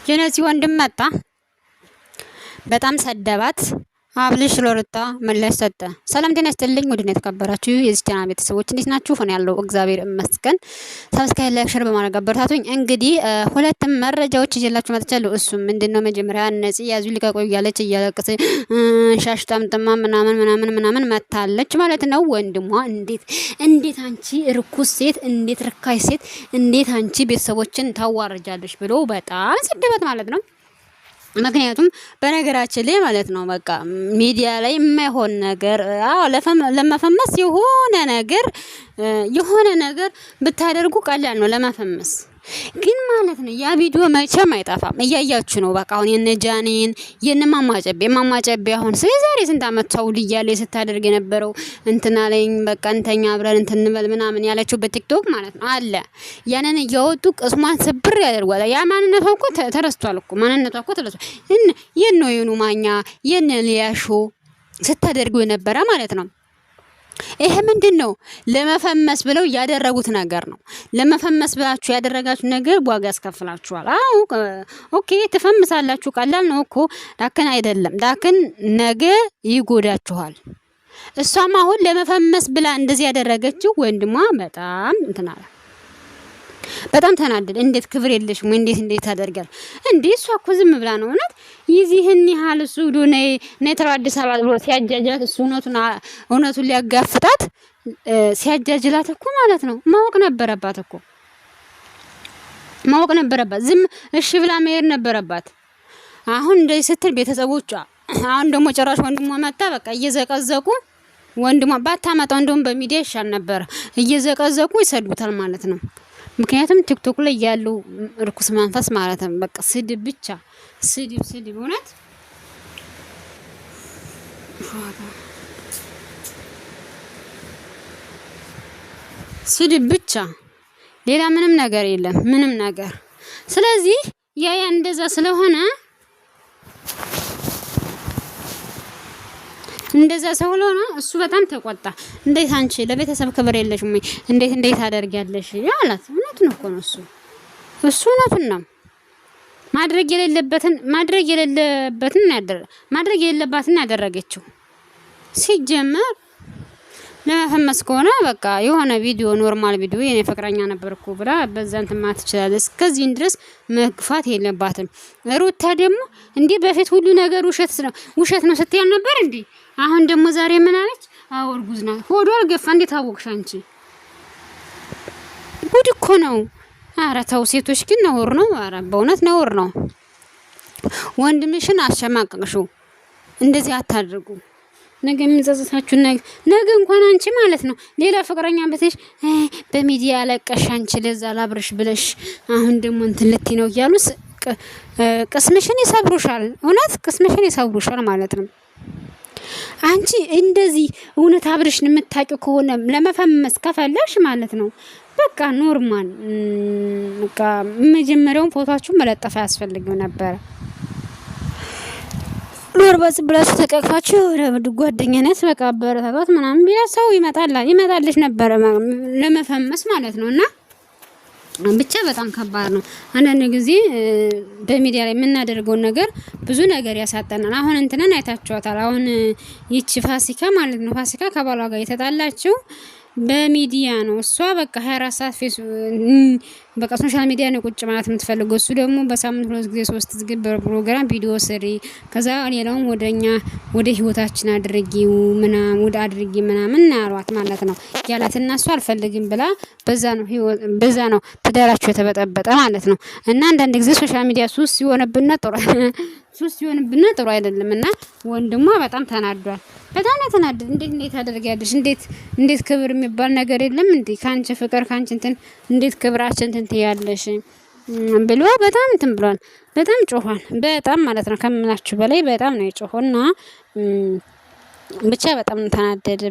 የነፂ ወንድም መጣ። በጣም ሰደባት። አብልሽ ሎርታ ምላሽ ሰጠ። ሰላም ጤና ይስጥልኝ። ውድና የተከበራችሁ የዚህ ቻናል ቤተሰቦች እንዴት ናችሁ? ሆነ ያለው እግዚአብሔር ይመስገን። ሰብስክራይብ ላይክ ሼር በማድረግ አበረታቱኝ። እንግዲህ ሁለትም መረጃዎች ይዤላችሁ መጥቻለሁ። እሱም ምንድነው መጀመሪያ ነፂ ያዙ ሊቀቆይ እያለች እያለቀሰች ሻሽ ጠምጥማ ምናምን መታለች ማለት ነው። ወንድሟ እንዴት አንቺ ርኩስ ሴት፣ እንዴት ርካሽ ሴት፣ እንዴት አንቺ ቤተሰቦችን ታዋርጃለሽ ብሎ በጣም ስደበት ማለት ነው። ምክንያቱም በነገራችን ላይ ማለት ነው በቃ ሚዲያ ላይ የማይሆን ነገር ለመፈመስ የሆነ ነገር ብታደርጉ ቀላል ነው ለመፈመስ ግን ማለት ነው ያ ቪዲዮ መቼም አይጠፋም። እያያችሁ ነው በቃ አሁን የነጃኔን የነማማጨቤ አሁን ስለዛሬ ስንት አመት ሰው ልያለ ስታደርግ የነበረው እንትና ላይ በቃ እንተኛ አብረን እንትንበል ምናምን ያለችው በቲክቶክ ማለት ነው አለ ያንን እያወጡ ቅስሟን ስብር ያደርጓል። ያ ማንነቷ እኮ ተረስቷል እኮ ማንነቷ እኮ ተረስቷል። የኑ ማኛ ሊያሾ ስታደርጉ የነበረ ማለት ነው። ይሄ ምንድነው? ለመፈመስ ብለው ያደረጉት ነገር ነው። ለመፈመስ ብላችሁ ያደረጋችሁ ነገር ዋጋ ያስከፍላችኋል። አዎ ኦኬ ትፈምሳላችሁ፣ ቀላል ነው እኮ ዳክን አይደለም። ዳክን ነገ ይጎዳችኋል። እሷም አሁን ለመፈመስ ብላ እንደዚህ ያደረገችው ወንድሟ በጣም እንትናላ በጣም ተናደደ። እንዴት ክብር የለሽም ወይ እንዴት ታደርጋል እንዴ? እሷ እኮ ዝም ብላ ነው እውነት ይዚህን ያህል እሱ ነይ ተራ አዲስ አበባ ብሎ ሲያጃጅላት እሱ እውነቱን ሊያጋፍጣት ሲያጃጅላት እኮ ማለት ነው ማወቅ ነበረባት። ዝም እሺ ብላ መሄድ ነበረባት። አሁን እንደዚህ ስትል ቤተሰቦቿ አሁን ደግሞ ጭራሽ ወንድሟ መጣ በቃ እየዘቀዘቁ ወንድሟ ባታመጣው እንደውም በሚዲያ ይሻል ነበር። እየዘቀዘቁ ይሰዱታል ማለት ነው። ምክንያቱም ቲክቶክ ላይ ያለው ርኩስ መንፈስ ማለት ነው በቃ ስድብ ብቻ ስድብ እውነት ስድብ ብቻ ሌላ ምንም ነገር የለም ምንም ነገር። ስለዚህ ያ እንደዛ ስለሆነ እንደዛ ስለሆነ እሱ በጣም ተቆጣ። እንዴት አንቺ ለቤተሰብ ክብር የለሽም ወይ እንዴት አደርጊያለሽ ያላት እውነቱን እኮ ነው። እሱ እውነቱን ነው። ማድረግ የሌለባትን ያደረገችው ሲጀመር ለመፈመስ ከሆነ በቃ የሆነ ቪዲዮ ኖርማል ቪዲዮ የኔ ፍቅረኛ ነበርኩ ብላ በዛን ትማት ይችላል። እስከዚህ ድረስ መግፋት የለባትም። ሩታ ደግሞ እንዴ በፊት ሁሉ ነገር ውሸት ነው ስትያል ነበር እንዴ? አሁን ደግሞ ዛሬ ምን አለች? እርጉዝ ናት። ሆዷ አልገፋ እንዴት አወቅሽ አንቺ? ጉድ እኮ ነው። ኧረ ተው ሴቶች ግን ነውር ነው። ኧረ በእውነት ነውር ነው። ወንድምሽን አሸማቀቅሽው። እንደዚህ አታድርጉ። ነገ የሚጸጽታችሁ ነገ እንኳን አንቺ ማለት ነው ሌላ ፍቅረኛ በተሽ በሚዲያ ያለቀሽ አንቺ ለዛ ላብርሽ ብለሽ አሁን ደግሞ እንትን ልትይ ነው እያሉ ቅስምሽን ይሰብሩሻል። እውነት ቅስምሽን ይሰብሩሻል ማለት ነው። አንቺ እንደዚህ እውነት አብርሽን የምታውቂው ከሆነ ለመፈመስ ከፈለሽ ማለት ነው በቃ ኖርማል በቃ መጀመሪያውን ፎቶአችሁን መለጠፍ አያስፈልግም ነበር። ኖርባስ ብላችሁ ተቀቅፋችሁ ወደ ጓደኛነት በቃ አበረታቷት ምናምን ቢላ ሰው ይመጣልሽ ነበር ለመፈመስ ማለት ነው። እና ብቻ በጣም ከባድ ነው። አንዳንድ ጊዜ በሚዲያ ላይ የምናደርገው ነገር ብዙ ነገር ያሳጠናል። አሁን እንትነን አይታችኋታል። አሁን ይቺ ፋሲካ ማለት ነው ፋሲካ ከባሏ ጋር የተጣላችው በሚዲያ ነው። እሷ በቃ 24 ሰዓት በቃ ሶሻል ሚዲያ ነው ቁጭ ማለት የምትፈልገው። እሱ ደግሞ በሳምንት 2 ጊዜ 3 ጊዜ በፕሮግራም ቪዲዮ ስሪ፣ ከዛ ሌላውን ወደ ህይወታችን አድርጊ ምናምን ያሏት ማለት ነው ያላትና እሷ አልፈልግም ብላ በዛ ነው ትዳራቸው የተበጠበጠ ማለት ነው። እና አንዳንድ ጊዜ ሶሻል ሚዲያ ሱስ ሲሆንብና ጥሩ አይደለም። እና ወንድሟ በጣም ተናዷል። በጣም ተናደደ። እንዴት አደርጋለሽ? እንዴት ክብር የሚባል ነገር የለም እንዴ? ካንቺ ፍቅር ካንቺ እንዴት ክብራችን እንትን ትያለሽ ብሎ በጣም እንትን ብሏል። በጣም ጮኋል። በጣም ማለት ነው ከምላችሁ በላይ በጣም ነው የጮኸውና ብቻ በጣም ተናደደ።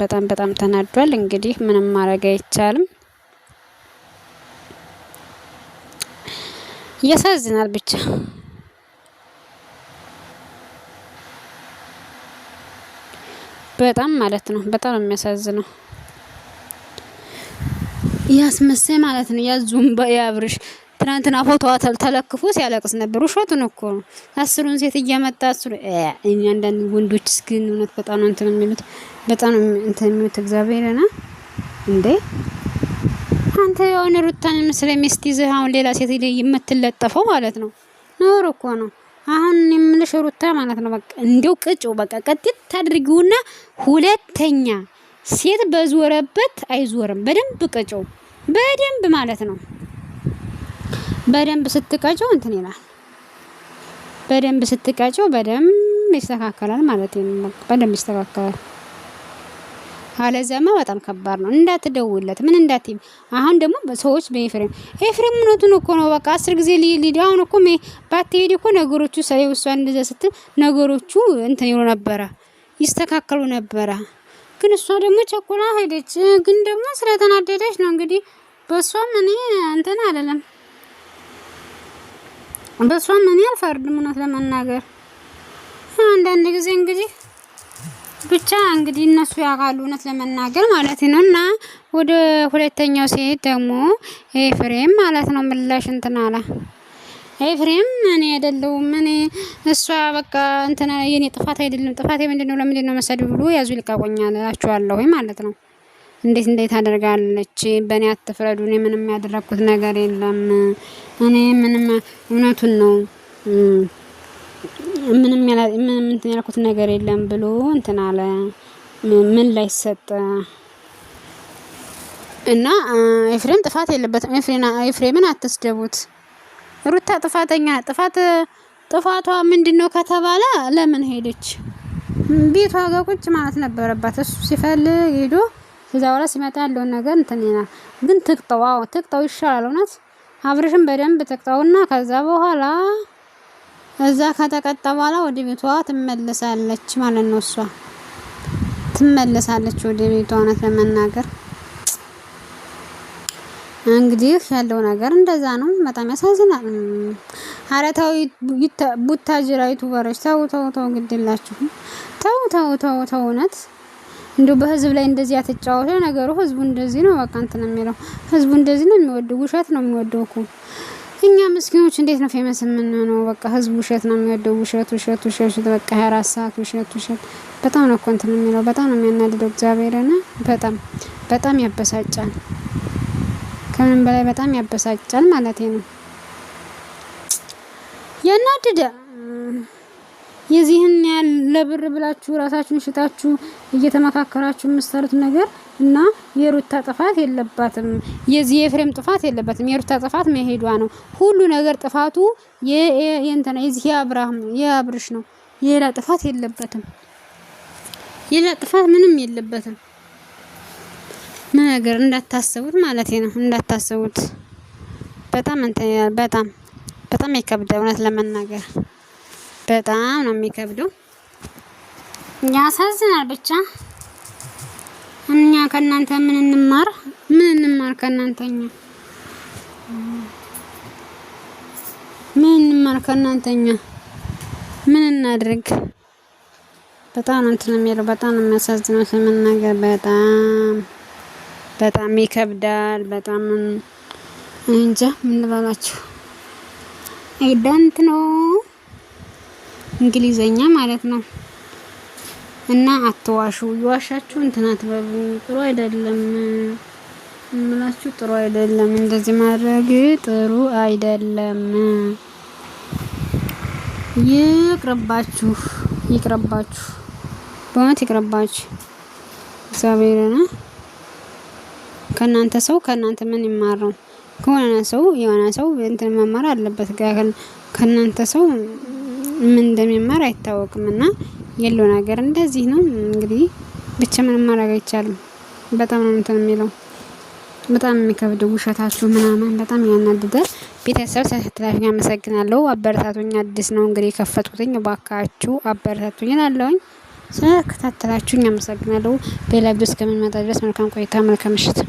በጣም ተናዷል። እንግዲህ ምንም ማድረግ አይቻልም። ያሳዝናል ብቻ በጣም ማለት ነው። በጣም የሚያሳዝነው ያስመሰይ ማለት ነው። ያዙምባ ያብርሽ ትናንትና ፎቶዋ ተለክፎ ሲያለቅስ ነበር። ውሸቱን እኮ ነው። 10ን ሴት እያመጣ አንዳንድ ወንዶችስ ግን እውነት በጣም ነው እንትን የሚሉት፣ በጣም ነው እንትን የሚሉት። እግዚአብሔርና እንዴ አንተ የሆነ ሩታን ምስለ ሚስት ይዘህ አሁን ሌላ ሴት ላይ የምትለጠፈው ማለት ነው። ነውር እኮ ነው። አሁን የምልሽ ሩታ ማለት ነው በቃ እንዴው ቅጭው በቃ ቀጥት ታድርጊውና ሁለተኛ ሴት በዞረበት አይዞርም። በደንብ ቅጭው፣ በደንብ ማለት ነው። በደንብ ስትቀጭው እንትን ይላል። በደንብ ስትቀጭው በደንብ ይስተካከላል ማለት ነው። በደንብ ይስተካከላል። አለዛማ በጣም ከባድ ነው። እንዳትደውለት ምን እንዳትይ። አሁን ደግሞ ሰዎች ኤፍሬም እውነቱን እኮ ነው። በቃ 10 ጊዜ ሊዲ አሁን እኮ ባትሄድ እኮ ነገሮቹ ሳይው እሷ እንደዛ ስትል ነገሮቹ እንትን ይሉ ነበረ፣ ይስተካከሉ ነበረ። ግን እሷ ደግሞ ቸኩላ ሄደች። ግን ደግሞ ስለተናደደች ነው እንግዲህ። በሷም እኔ እንትን አይደለም፣ በሷም እኔ አልፈርድም እውነት ለመናገር አንዳንድ ጊዜ እንግዲህ ብቻ እንግዲህ እነሱ ያውቃሉ እውነት ለመናገር ማለት ነው። እና ወደ ሁለተኛው ሲሄድ ደግሞ ኤፍሬም ማለት ነው ምላሽ እንትን አለ። ኤፍሬም እኔ አይደለሁም እኔ እሷ በቃ እንትና የኔ ጥፋት አይደለም፣ ጥፋቴ ምንድነው ለምንድነው መሰድ ብሎ ያዙ ይልቀቁኛል እላችኋለሁ ማለት ነው። እንዴት አደርጋለች? በእኔ አትፍረዱ። እኔ ምንም ያደረኩት ነገር የለም። እኔ ምንም እውነቱን ነው ምንም እንትን ያልኩት ነገር የለም ብሎ እንትን አለ። ምን ላይ ሰጠ እና ኤፍሬም ጥፋት የለበትም። ኤፍሬምን አትስደቡት። ሩታ ጥፋተኛ ጥፋቷ ምንድነው ከተባለ ለምን ሄደች? ቤቷ ጋር ቁጭ ማለት ነበረባት። እሱ ሲፈልግ ሄዶ ከዛ በኋላ ሲመጣ ያለውን ነገር እንትን ይላል። ግን ትቅጣው ይሻላል እውነት። አብርሽን በደንብ ትቅጣውና ከዛ በኋላ እዛ ከተቀጣ በኋላ ወደ ቤቷ ትመለሳለች ማለት ነው። እሷ ትመለሳለች ወደ ቤቷ እውነት ለመናገር እንግዲህ ያለው ነገር እንደዛ ነው። በጣም ያሳዝናል። አረታው ቡታጅራ ዩቲዩበሮች ተው ግድላችሁ። ተው እውነት እንደው በህዝብ ላይ እንደዚህ አትጫወቱ። ነገሩ ህዝቡ እንደዚህ ነው በቃ እንትን የሚለው ህዝቡ እንደዚህ ነው የሚወደው። ውሸት ነው የሚወደው እኮ። እኛ ምስኪኖች እንዴት ነው ፌመስ የምንሆነው? በቃ ህዝቡ ውሸት ነው የሚወደው። ውሸት በቃ 24 ሰዓት ውሸት። በጣም ነው እኮ እንትን የሚለው። በጣም ነው የሚያናድደው። እግዚአብሔርና በጣም ያበሳጫል። ከምን በላይ በጣም ያበሳጫል ማለት ነው። ያናድደ የዚህን ያህል ለብር ብላችሁ ራሳችሁን ሽጣችሁ እየተመካከራችሁ የምትሰሩት ነገር እና የሩታ ጥፋት የለባትም። የዚህ የኤፍሬም ጥፋት የለባትም። የሩታ ጥፋት መሄዷ ነው። ሁሉ ነገር ጥፋቱ የእንትና የዚህ የአብርሽ ነው። የሌላ ጥፋት የለበትም። የሌላ ጥፋት ምንም የለበትም። ምን ነገር እንዳታስቡት ማለት ነው። እንዳታስቡት በጣም ይከብዳል እውነት ለመናገር በጣም ነው የሚከብደው። ያሳዝናል። ብቻ እኛ ከናንተ ምን እንማር ከናንተኛ ምን እናድርግ? በጣም ነው እንትን የሚለው። በጣም ነው የሚያሳዝነው ለመናገር በጣም ይከብዳል። በጣም እንጃ ምን ልበላችሁ። አይዳንት ነው እንግሊዘኛ ማለት ነው። እና አትዋሹ። ይዋሻችሁ እንትና አትበሉ። ጥሩ አይደለም እምላችሁ፣ ጥሩ አይደለም። እንደዚህ ማድረግ ጥሩ አይደለም። ይቅርባችሁ፣ በእውነት ይቅርባችሁ። እግዚአብሔርና ከእናንተ ምን ይማራው? የሆነ ሰው እንትን መማር አለበት። ከእናንተ ሰው ምን እንደሚማር አይታወቅም። እና የለው ነገር እንደዚህ ነው እንግዲህ። ብቻ ምንም ማድረግ አይቻልም። በጣም ነው እንትን የሚለው። በጣም የሚከብደው ውሸታችሁ ምናምን በጣም ያናድዳል። ቤተሰብ ስለተከታተላችሁኝ አመሰግናለሁ። አበረታቱኝ። አዲስ ነው እንግዲህ ከፈትኩትኝ፣ ባካችሁ አበረታቱኝ እላለሁኝ። ስለተከታተላችሁኝ አመሰግናለሁ። በሌላ ቪዲዮ እስከምንመጣ ድረስ መልካም ቆይታ፣ መልካም ምሽት።